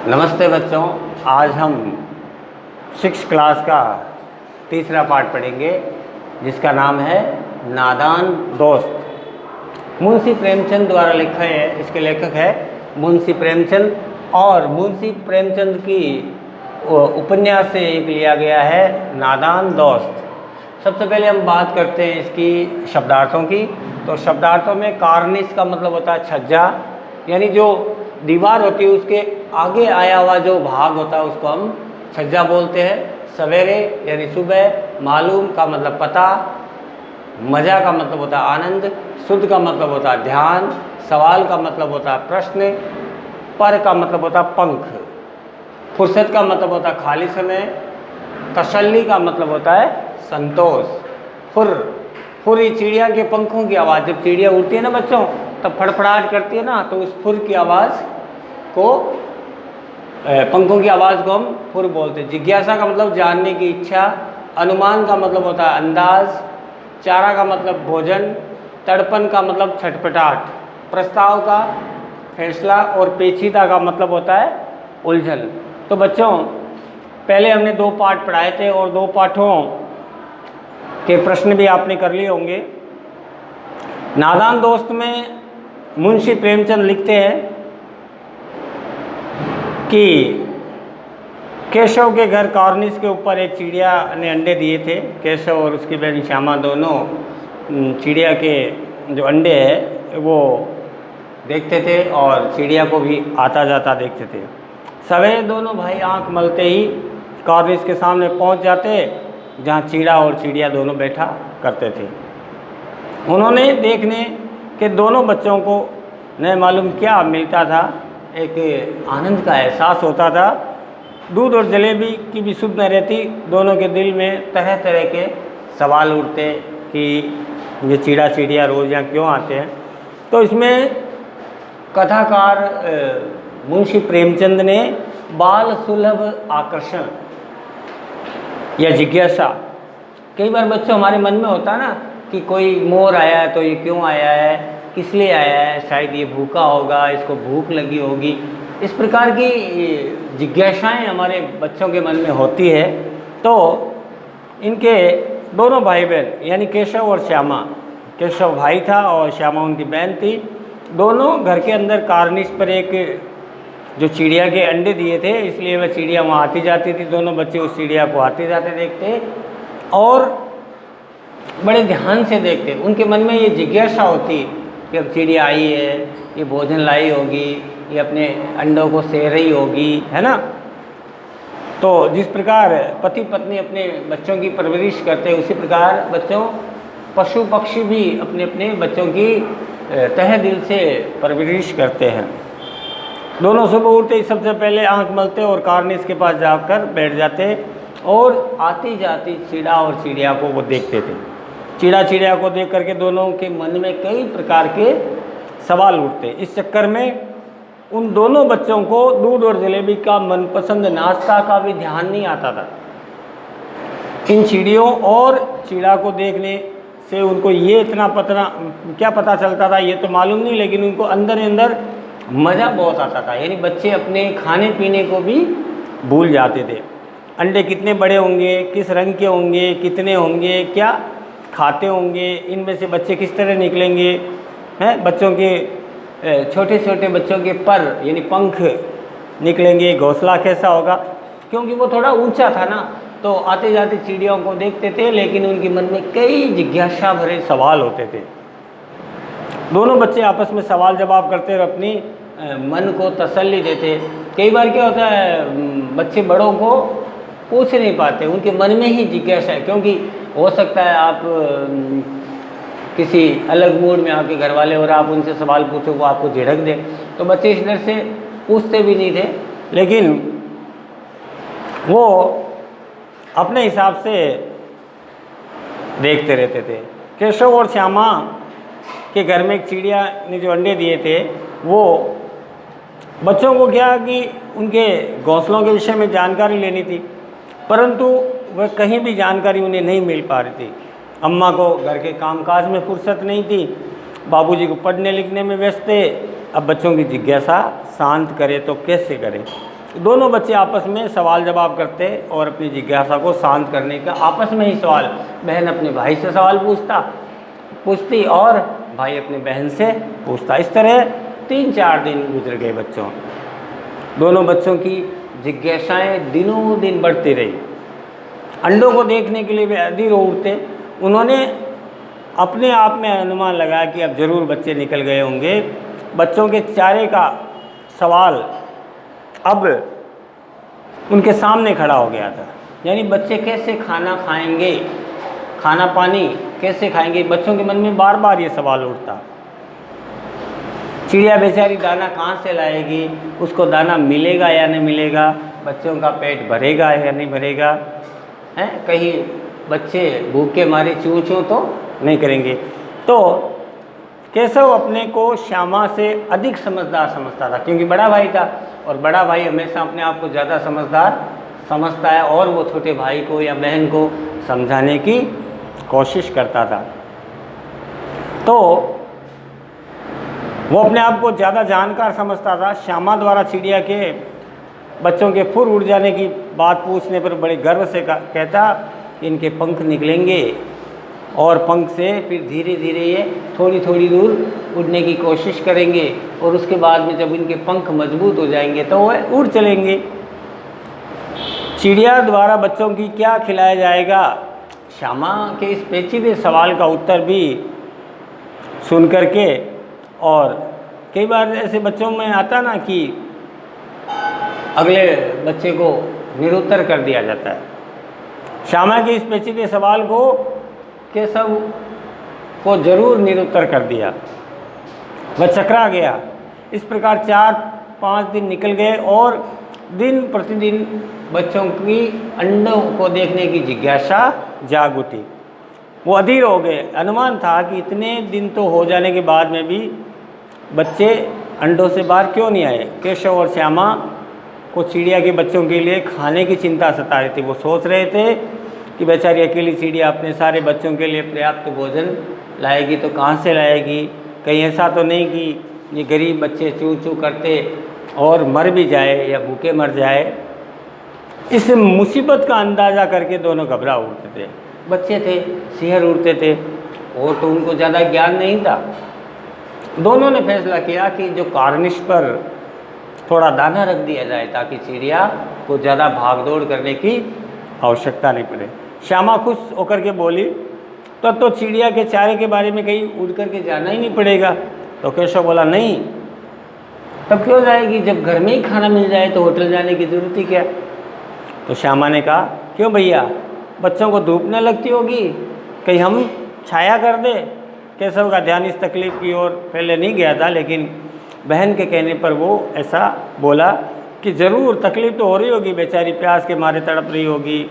नमस्ते बच्चों, आज हम 6th क्लास का तीसरा पाठ पढ़ेंगे जिसका नाम है नादान दोस्त। मुंशी प्रेमचंद द्वारा लिखा है। इसके लेखक है मुंशी प्रेमचंद और मुंशी प्रेमचंद की उपन्यास से एक लिया गया है नादान दोस्त। सबसे पहले हम बात करते हैं इसकी शब्दार्थों की। तो शब्दार्थों में कार्निश का मतलब होता है छज्जा, यानी जो दीवार होती है उसके आगे आया हुआ जो भाग होता है उसको हम छज्जा बोलते हैं। सवेरे यानी सुबह, मालूम का मतलब पता, मज़ा का मतलब होता है आनंद, शुद्ध का मतलब होता है ध्यान, सवाल का मतलब होता है प्रश्न, पर का मतलब होता है पंख, फुर्सत का मतलब होता है खाली समय, तसल्ली का मतलब होता है संतोष, फुर ये चिड़िया के पंखों की आवाज़। जब चिड़िया उड़ती है ना बच्चों तब फड़फड़ाहट करती है ना, तो उस फुर की आवाज़ को, पंखों की आवाज़ को हम फुर बोलते हैं। जिज्ञासा का मतलब जानने की इच्छा, अनुमान का मतलब होता है अंदाज, चारा का मतलब भोजन, तड़पन का मतलब छटपटाहट, प्रस्ताव का फैसला और पेचीदा का मतलब होता है उलझन। तो बच्चों पहले हमने 2 पाठ पढ़ाए थे और 2 पाठों के प्रश्न भी आपने कर लिए होंगे। नादान दोस्त में मुंशी प्रेमचंद लिखते हैं कि केशव के घर कॉर्निस के ऊपर एक चिड़िया ने अंडे दिए थे। केशव और उसकी बहन श्यामा दोनों चिड़िया के जो अंडे हैं वो देखते थे और चिड़िया को भी आता जाता देखते थे। सवेरे दोनों भाई आंख मलते ही कॉर्निस के सामने पहुंच जाते जहां चिड़ा और चिड़िया दोनों बैठा करते थे। उन्होंने देखने के दोनों बच्चों को न मालूम क्या मिलता था, एक आनंद का एहसास होता था। दूध और जलेबी की भी सुध न रहती, दोनों के दिल में तरह तरह के सवाल उठते कि ये चिड़ा चिड़िया रोज़ यहाँ क्यों आते हैं। तो इसमें कथाकार मुंशी प्रेमचंद ने बाल सुलभ आकर्षण या जिज्ञासा, कई बार बच्चों हमारे मन में होता है ना कि कोई मोर आया है तो ये क्यों आया है, किस लिए आया है, शायद ये भूखा होगा, इसको भूख लगी होगी। इस प्रकार की जिज्ञासाएं हमारे बच्चों के मन में होती है। तो इनके दोनों भाई बहन यानी केशव और श्यामा, केशव भाई था और श्यामा उनकी बहन थी, दोनों घर के अंदर कार्निस पर एक जो चिड़िया के अंडे दिए थे, इसलिए वह चिड़िया वहाँ आती जाती थी। दोनों बच्चे उस चिड़िया को आते जाते देखते और बड़े ध्यान से देखते। उनके मन में ये जिज्ञासा होती कि अब चिड़िया आई है, ये भोजन लाई होगी, ये अपने अंडों को सेह रही होगी, है ना। तो जिस प्रकार पति पत्नी अपने बच्चों की परवरिश करते उसी प्रकार बच्चों पशु पक्षी भी अपने अपने बच्चों की तहे दिल से परवरिश करते हैं। दोनों सुबह उठते ही सबसे पहले आंख मलते और कार्निस के पास जाकर बैठ जाते और आती जाती चिड़ा और चिड़िया को वो देखते थे। चिड़ा चिड़िया को देख करके दोनों के मन में कई प्रकार के सवाल उठते। इस चक्कर में उन दोनों बच्चों को दूध और जलेबी का मनपसंद नाश्ता का भी ध्यान नहीं आता था। इन चिड़ियों और चिड़ा को देखने से उनको ये इतना क्या पता चलता था ये तो मालूम नहीं, लेकिन उनको अंदर ही अंदर मज़ा बहुत आता था। यानी बच्चे अपने खाने पीने को भी भूल जाते थे। अंडे कितने बड़े होंगे, किस रंग के होंगे, कितने होंगे, क्या खाते होंगे, इनमें से बच्चे किस तरह निकलेंगे, हैं बच्चों के छोटे छोटे बच्चों के पर यानी पंख निकलेंगे, घोंसला कैसा होगा, क्योंकि वो थोड़ा ऊंचा था ना। तो आते जाते चिड़ियों को देखते थे, लेकिन उनके मन में कई जिज्ञासा भरे सवाल होते थे। दोनों बच्चे आपस में सवाल जवाब करते और अपनी मन को तसल्ली देते। कई बार क्या होता है बच्चे बड़ों को पूछ नहीं पाते, उनके मन में ही जिज्ञासा है, क्योंकि हो सकता है आप किसी अलग मूड में आपके घर वाले और आप उनसे सवाल पूछो वो आपको झिड़क दे। तो बच्चे इस डर से पूछते भी नहीं थे, लेकिन वो अपने हिसाब से देखते रहते थे। केशव और श्यामा के घर में एक चिड़िया ने जो अंडे दिए थे, वो बच्चों को क्या कि उनके घोंसलों के विषय में जानकारी लेनी थी, परंतु वह कहीं भी जानकारी उन्हें नहीं मिल पा रही थी। अम्मा को घर के कामकाज में फुर्सत नहीं थी, बाबूजी को पढ़ने लिखने में व्यस्त थे। अब बच्चों की जिज्ञासा शांत करे तो कैसे करें। दोनों बच्चे आपस में सवाल जवाब करते और अपनी जिज्ञासा को शांत करने का आपस में ही सवाल, बहन अपने भाई से सवाल पूछती और भाई अपनी बहन से पूछता। इस तरह 3-4 दिन गुजर गए बच्चों। दोनों बच्चों की जिज्ञासाएं दिनों दिन बढ़ती रही। अंडों को देखने के लिए वे अधीर हो उठते। उन्होंने अपने आप में अनुमान लगाया कि अब जरूर बच्चे निकल गए होंगे। बच्चों के चारे का सवाल अब उनके सामने खड़ा हो गया था, यानी बच्चे कैसे खाना खाएंगे, खाना पानी कैसे खाएंगे। बच्चों के मन में बार बार ये सवाल उठता। चिड़िया बेचारी दाना कहाँ से लाएगी, उसको दाना मिलेगा या नहीं मिलेगा, बच्चों का पेट भरेगा या नहीं भरेगा, हैं कहीं बच्चे भूख के मारे चूं चूं तो नहीं करेंगे। तो केशव अपने को श्यामा से अधिक समझदार समझता था, क्योंकि बड़ा भाई था और बड़ा भाई हमेशा अपने आप को ज़्यादा समझदार समझता है और वो छोटे भाई को या बहन को समझाने की कोशिश करता था। तो वो अपने आप को ज़्यादा जानकार समझता था। श्यामा द्वारा चिड़िया के बच्चों के फुर उड़ जाने की बात पूछने पर बड़े गर्व से कहता इनके पंख निकलेंगे और पंख से फिर धीरे धीरे ये थोड़ी थोड़ी दूर उड़ने की कोशिश करेंगे और उसके बाद में जब इनके पंख मजबूत हो जाएंगे तो वह उड़ चलेंगे। चिड़िया द्वारा बच्चों की क्या खिलाया जाएगा, श्यामा के इस पेचीदे सवाल का उत्तर भी सुन करके, और कई बार ऐसे बच्चों में आता ना कि अगले बच्चे को निरुत्तर कर दिया जाता है। श्यामा के इस पेचीदे सवाल को केशव को जरूर निरुत्तर कर दिया, वह चकरा गया। इस प्रकार 4-5 दिन निकल गए और दिन प्रतिदिन बच्चों की अंडों को देखने की जिज्ञासा जाग उठी। वो अधीर हो गए। अनुमान था कि इतने दिन तो हो जाने के बाद में भी बच्चे अंडों से बाहर क्यों नहीं आए। केशव और श्यामा को चिड़िया के बच्चों के लिए खाने की चिंता सता रही थी। वो सोच रहे थे कि बेचारी अकेली चिड़िया अपने सारे बच्चों के लिए पर्याप्त भोजन लाएगी तो कहाँ से लाएगी, कहीं ऐसा तो नहीं कि ये गरीब बच्चे चूँ चूँ करते और मर भी जाए या भूखे मर जाए। इस मुसीबत का अंदाज़ा करके दोनों घबरा उठते थे। बच्चे थे, सिहर उठते थे और तो उनको ज़्यादा ज्ञान नहीं था। दोनों ने फैसला किया कि जो कार्निश पर थोड़ा दाना रख दिया जाए ताकि चिड़िया को ज़्यादा भागदौड़ करने की आवश्यकता नहीं पड़े। श्यामा खुश होकर के बोली तब तो चिड़िया के चारे के बारे में कहीं उड़ करके जाना ही नहीं पड़ेगा। तो केशव बोला नहीं, तब क्यों जाएगी, जब घर में ही खाना मिल जाए तो होटल जाने की ज़रूरत ही क्या। तो श्यामा ने कहा क्यों भैया, बच्चों को धूप न लगती होगी, कहीं हम छाया कर दे। केशव का ध्यान इस तकलीफ़ की ओर पहले नहीं गया था, लेकिन बहन के कहने पर वो ऐसा बोला कि ज़रूर तकलीफ़ तो हो रही होगी, बेचारी प्यास के मारे तड़प रही होगी,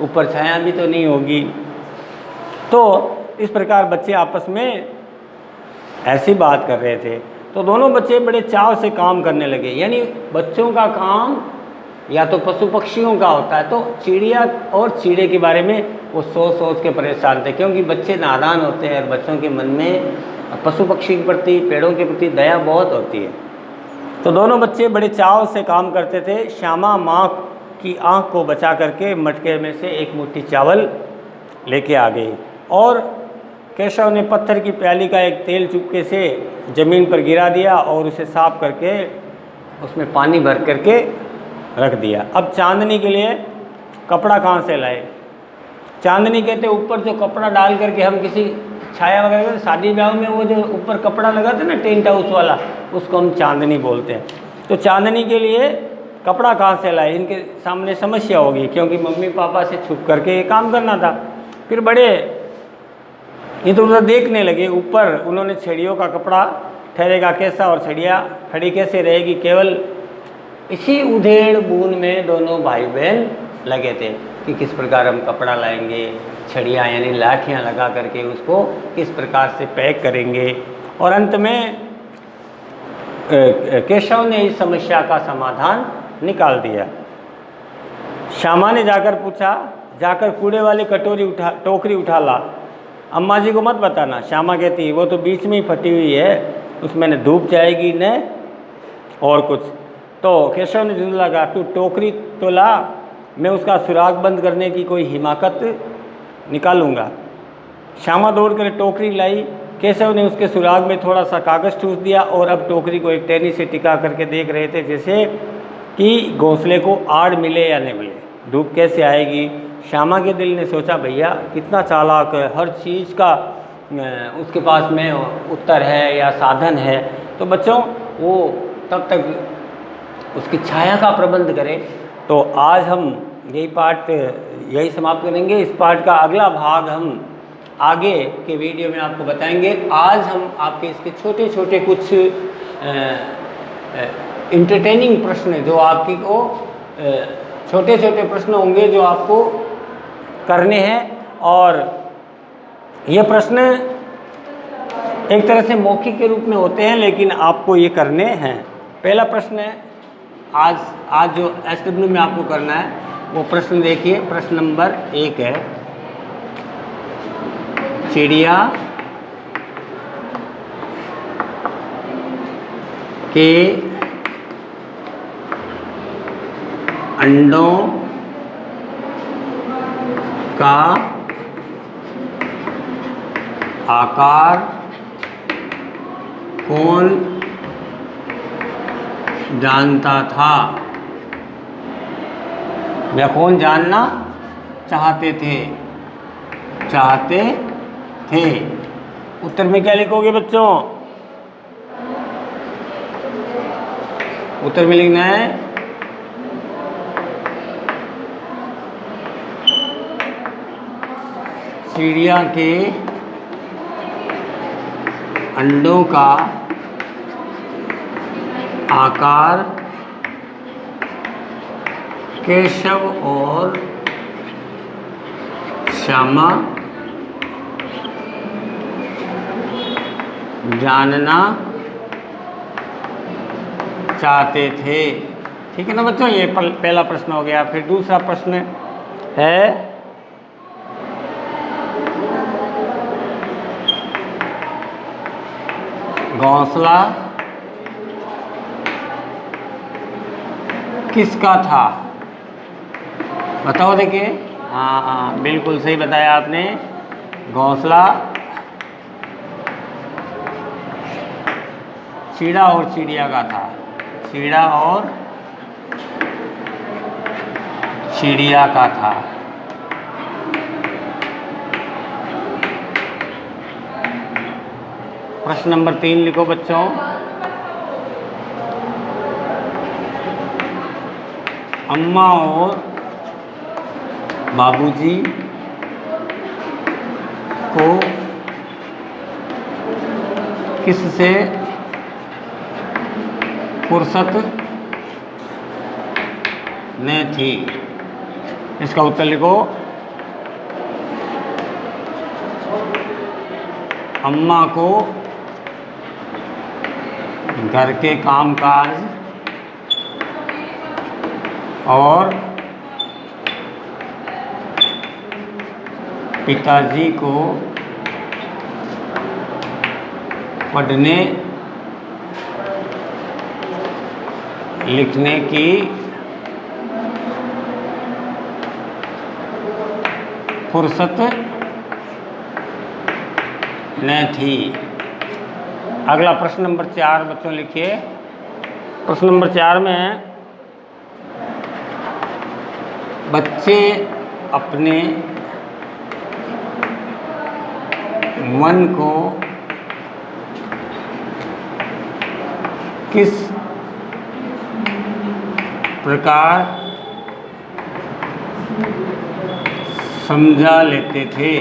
ऊपर छाया भी तो नहीं होगी। तो इस प्रकार बच्चे आपस में ऐसी बात कर रहे थे। तो दोनों बच्चे बड़े चाव से काम करने लगे। यानी बच्चों का काम या तो पशु पक्षियों का होता है, तो चिड़िया और चिड़े के बारे में वो सोच के परेशान थे, क्योंकि बच्चे नादान होते हैं और बच्चों के मन में पशु पक्षी के प्रति, पेड़ों के प्रति दया बहुत होती है। तो दोनों बच्चे बड़े चाव से काम करते थे। श्यामा माँ की आँख को बचा करके मटके में से एक मुट्ठी चावल लेके आ गई और केशव ने पत्थर की प्याली का एक तेल चुपके से ज़मीन पर गिरा दिया और उसे साफ करके उसमें पानी भर करके रख दिया। अब चांदनी के लिए कपड़ा कहाँ से लाए। चांदनी कहते ऊपर जो कपड़ा डाल करके हम किसी छाया वगैरह, शादी ब्याह में वो जो ऊपर कपड़ा लगाते हैं ना टेंट हाउस वाला, उसको हम चांदनी बोलते हैं। तो चांदनी के लिए कपड़ा कहाँ से लाए, इनके सामने समस्या होगी, क्योंकि मम्मी पापा से छुप करके ये काम करना था। फिर बड़े इधर उधर देखने लगे। ऊपर उन्होंने छड़ियों का कपड़ा ठहरेगा कैसा और छड़िया खड़ी कैसे रहेगी, केवल इसी उधेड़ बूंद में दोनों भाई बहन लगे थे कि किस प्रकार हम कपड़ा लाएंगे, छड़ियाँ यानी लाठियाँ लगा करके उसको किस प्रकार से पैक करेंगे। और अंत में केशव ने इस समस्या का समाधान निकाल दिया। श्यामा ने जाकर पूछा, जाकर कूड़े वाली टोकरी उठा ला, अम्मा जी को मत बताना। श्यामा कहती वो तो बीच में ही फटी हुई है, उसमें न धूप जाएगी न और कुछ। तो केशव ने जूझने लगा, तू टोकरी तो ला, मैं उसका सुराग बंद करने की कोई हिमाकत निकालूंगा। श्यामा दौड़ कर टोकरी लाई। केशव ने उसके सुराग में थोड़ा सा कागज़ ठूस दिया और अब टोकरी को एक टहनी से टिका करके देख रहे थे, जैसे कि घोंसले को आड़ मिले या नहीं मिले, धूप कैसे आएगी। श्यामा के दिल ने सोचा, भैया कितना चालाक है, हर चीज़ का उसके पास में उत्तर है या साधन है। तो बच्चों वो तब तक उसकी छाया का प्रबंध करें। तो आज हम यही पाठ यही समाप्त करेंगे। इस पाठ का अगला भाग हम आगे के वीडियो में आपको बताएंगे। आज हम आपके इसके छोटे छोटे कुछ इंटरटेनिंग प्रश्न, जो आपकी को छोटे छोटे प्रश्न होंगे जो आपको करने हैं, और ये प्रश्न एक तरह से मौखिक के रूप में होते हैं, लेकिन आपको ये करने हैं। पहला प्रश्न है आज जो SW में आपको करना है वो प्रश्न देखिए। प्रश्न नंबर 1 है, चिड़िया के अंडों का आकार कौन जानता था, या कौन जानना चाहते थे। उत्तर में क्या लिखोगे बच्चों? उत्तर में लिखना है चिड़िया के अंडों का आकार केशव और श्यामा जानना चाहते थे। ठीक है ना बच्चों, ये पहला प्रश्न हो गया। फिर दूसरा प्रश्न है, घोंसला किसका था? बताओ। देखिए, हाँ बिल्कुल सही बताया आपने। घोंसला चीड़ा और चिड़िया का था। चीड़ा और चिड़िया का था। प्रश्न नंबर 3 लिखो बच्चों। अम्मा और बाबूजी को किससे फुर्सत न थी? इसका उत्तर लिखो। अम्मा को घर के कामकाज और पिताजी को पढ़ने लिखने की फुर्सत न थी। अगला प्रश्न नंबर 4 बच्चों लिखिए। प्रश्न नंबर 4 में है, बच्चे अपने मन को किस प्रकार समझा लेते थे?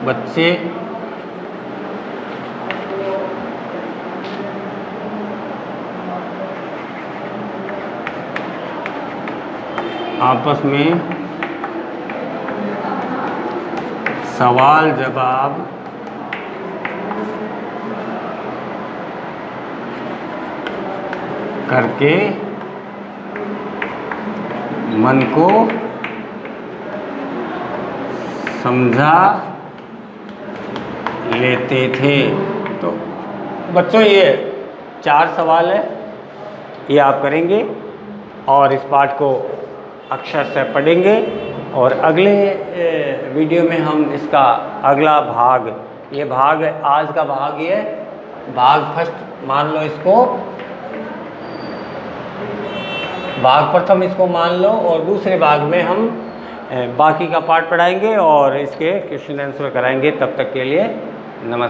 बच्चे आपस में सवाल जवाब करके मन को समझा लेते थे। तो बच्चों ये 4 सवाल है, ये आप करेंगे और इस पाठ को अक्षर से पढ़ेंगे और अगले वीडियो में हम इसका अगला भाग, ये भाग आज का भाग, ये भाग फर्स्ट मान लो इसको, भाग प्रथम इसको मान लो, और दूसरे भाग में हम बाकी का पाठ पढ़ाएंगे और इसके क्वेश्चन आंसर कराएंगे। तब तक के लिए नमस्कार।